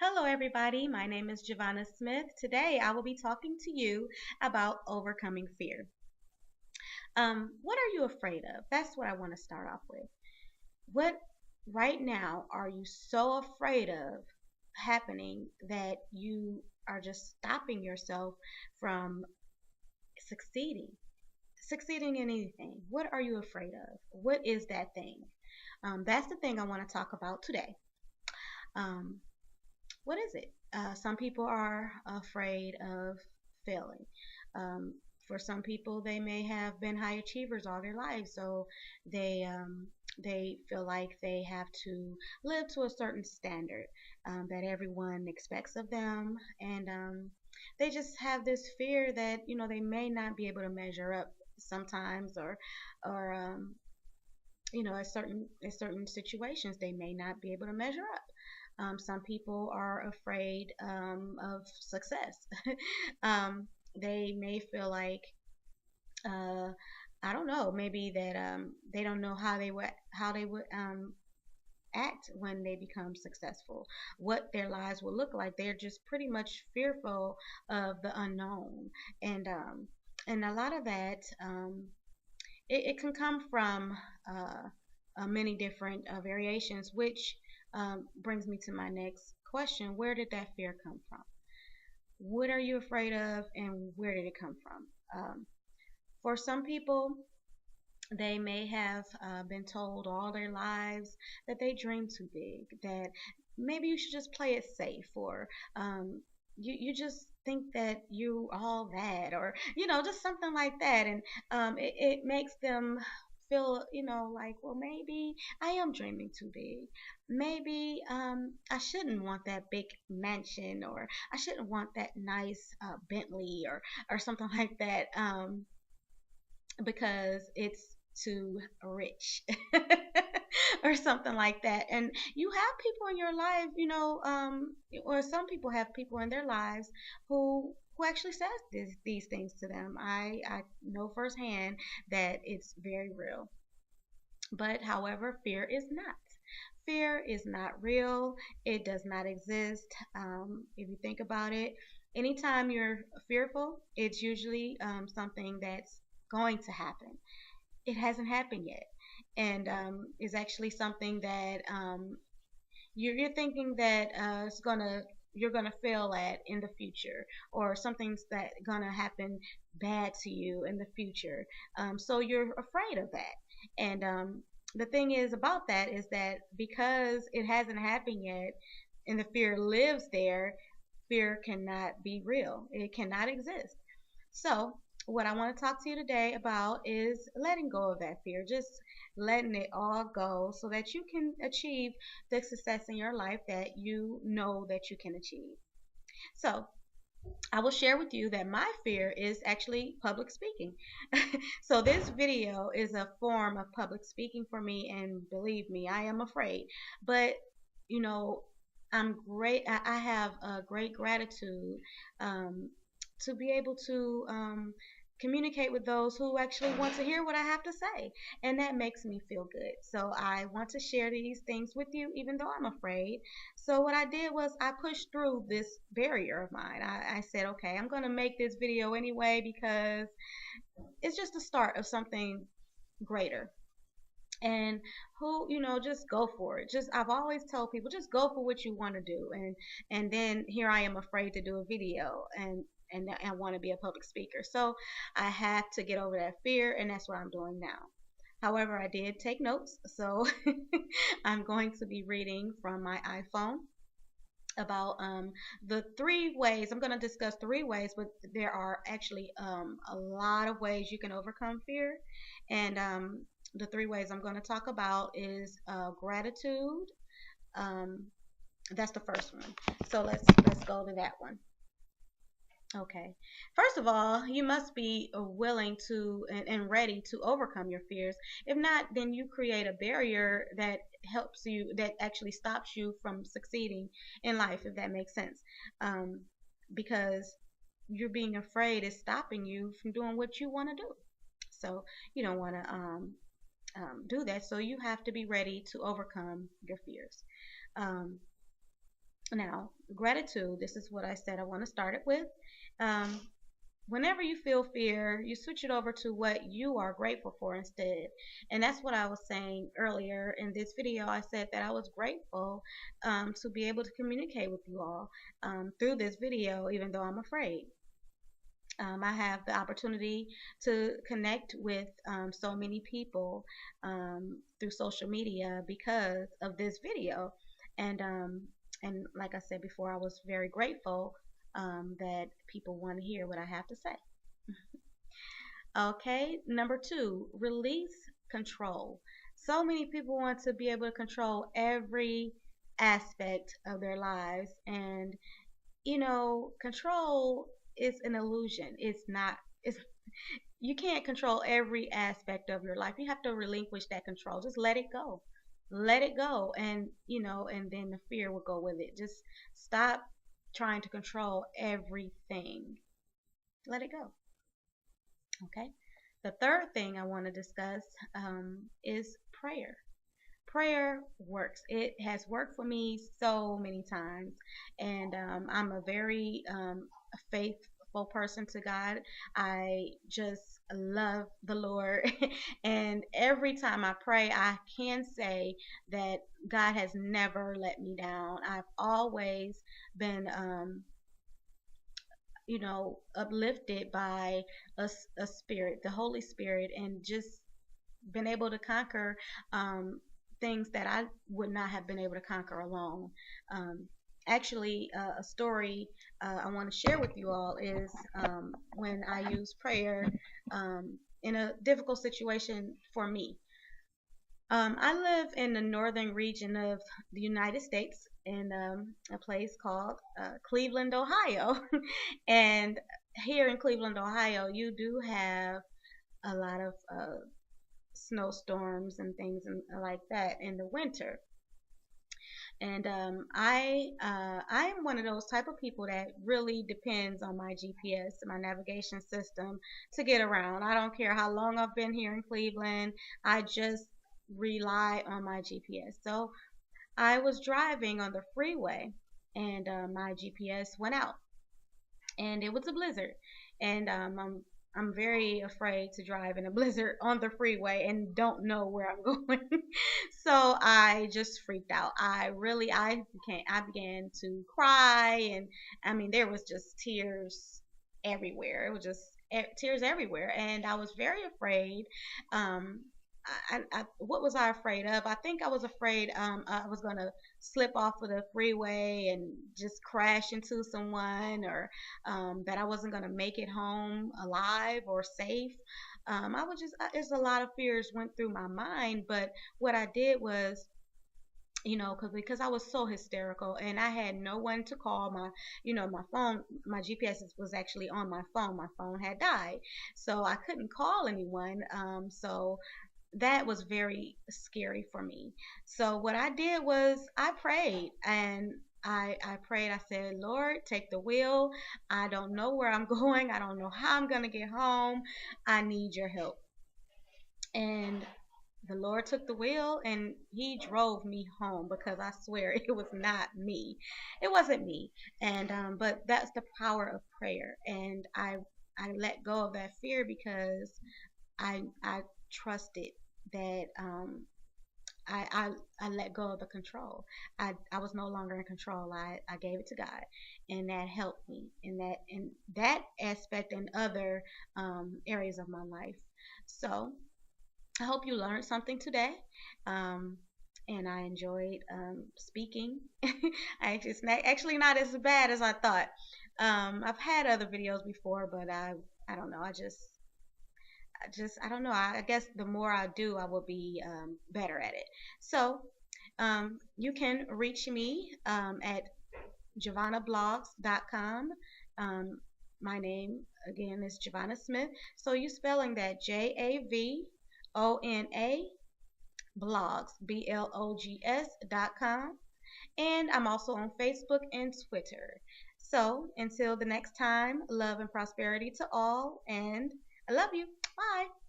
Hello, everybody. My name is Giovanna Smith. Today, I will be talking to you about overcoming fear. What are you afraid of? That's what I want to start off with. What right now are you so afraid of happening that you are just stopping yourself from succeeding? Succeeding in anything. What are you afraid of? What is that thing? That's the thing I want to talk about today. Um, what is it? Some people are afraid of failing. Um, for some people, they may have been high achievers all their lives, so they feel like they have to live to a certain standard that everyone expects of them, and they just have this fear that they may not be able to measure up sometimes, or at certain situations they may not be able to measure up. Some people are afraid of success. They may feel like uh, I don't know, maybe that they don't know how they would act when they become successful, what their lives will look like. They're just pretty much fearful of the unknown, and um, and a lot of that it can come from many different variations, which brings me to my next question. Where did that fear come from? What are you afraid of, and where did it come from? For some people, they may have been told all their lives that they dream too big, that maybe you should just play it safe, or you just think that you all that, or just something like that. And it makes them feel, like, well, maybe I am dreaming too big. Maybe I shouldn't want that big mansion, or I shouldn't want that nice Bentley, or something like that. Because it's too rich or something like that. And you have people in your life, or some people have people in their lives who actually says these things to them. I know firsthand that it's very real. But however, fear is not real. It does not exist. If you think about it, anytime you're fearful, it's usually something that's going to happen. It hasn't happened yet, and is actually something that you're thinking that you're gonna fail at in the future, or something's that gonna happen bad to you in the future. So you're afraid of that, and the thing is about that is that because it hasn't happened yet, and the fear lives there, fear cannot be real. It cannot exist. So, what I want to talk to you today about is letting go of that fear, just letting it all go so that you can achieve the success in your life that you know that you can achieve. So, I will share with you that my fear is actually public speaking. So, this video is a form of public speaking for me, and believe me, I am afraid. But, you know, I'm great. I have a great gratitude um, to be able to communicate with those who actually want to hear what I have to say. And that makes me feel good. So I want to share these things with you, even though I'm afraid. So what I did was I pushed through this barrier of mine. I said, okay, I'm going to make this video anyway because it's just the start of something greater. And just go for it. Just, I've always told people, just go for what you want to do. And then here I am afraid to do a video, and I want to be a public speaker. So I have to get over that fear, and that's what I'm doing now. However, I did take notes, so I'm going to be reading from my iPhone about the three ways. I'm going to discuss three ways, but there are actually a lot of ways you can overcome fear. And the three ways I'm going to talk about is gratitude. Um, that's the first one. So let's go to that one. Okay. First of all, you must be willing to and ready to overcome your fears. If not, then you create a barrier that helps you, that actually stops you from succeeding in life, if that makes sense. Um, because you're being afraid is stopping you from doing what you want to do. So you don't want to do that. So you have to be ready to overcome your fears. Um, Now, gratitude, this is what I said I want to start it with. Um, Whenever you feel fear, you switch it over to what you are grateful for instead. And that's what I was saying earlier in this video. I said that I was grateful to be able to communicate with you all through this video, even though I'm afraid. I have the opportunity to connect with so many people through social media because of this video. And and like I said before, I was very grateful that people want to hear what I have to say. Okay, number two, release control. So many people want to be able to control every aspect of their lives, and control is an illusion. It's not. It's You can't control every aspect of your life. You have to relinquish that control. Just let it go. Let it go, and and then the fear will go with it. Just stop trying to control everything. Let it go. Okay. The third thing I want to discuss is prayer. Prayer works. It has worked for me so many times, and I'm a very faithful person to God. I just love the Lord, and every time I pray, I can say that God has never let me down. I've always been uplifted by a spirit, the Holy Spirit, and just been able to conquer things that I would not have been able to conquer alone. Um, Actually, a story I want to share with you all is when I use prayer in a difficult situation for me. I live in the northern region of the United States in a place called Cleveland, Ohio. And here in Cleveland, Ohio, you do have a lot of snowstorms and things like that in the winter. And I'm one of those type of people that really depends on my GPS, my navigation system, to get around. I don't care how long I've been here in Cleveland. I just rely on my GPS. So I was driving on the freeway, and my GPS went out, and it was a blizzard. And I'm very afraid to drive in a blizzard on the freeway and don't know where I'm going. So I just freaked out. I began to cry, and I mean there was just tears everywhere. It was just tears everywhere, and I was very afraid. Um, what was I afraid of? I think I was afraid I was gonna slip off of the freeway and just crash into someone, or that I wasn't gonna make it home alive or safe. I was just, there's a lot of fears went through my mind, but what I did was, because I was so hysterical and I had no one to call. My phone, my GPS was actually on my phone. My phone had died, so I couldn't call anyone. So that was very scary for me. So what I did was I prayed, and I prayed. I said, Lord, take the wheel. I don't know where I'm going. I don't know how I'm going to get home. I need your help. And the Lord took the wheel and he drove me home, because I swear it was not me. It wasn't me. And but that's the power of prayer. And I let go of that fear because I trusted that I let go of the control. I was no longer in control. I gave it to God, and that helped me in that aspect and other areas of my life. So I hope you learned something today. Um, and I enjoyed speaking. It's actually not as bad as I thought. I've had other videos before, but I don't know. I don't know. I guess the more I do, I will be better at it. So you can reach me at JavannaBlogs.com. My name again is Javonna Smith. So you spelling that JAVONA blogs BLOGS.com. And I'm also on Facebook and Twitter. So until the next time, love and prosperity to all, and I love you. Bye.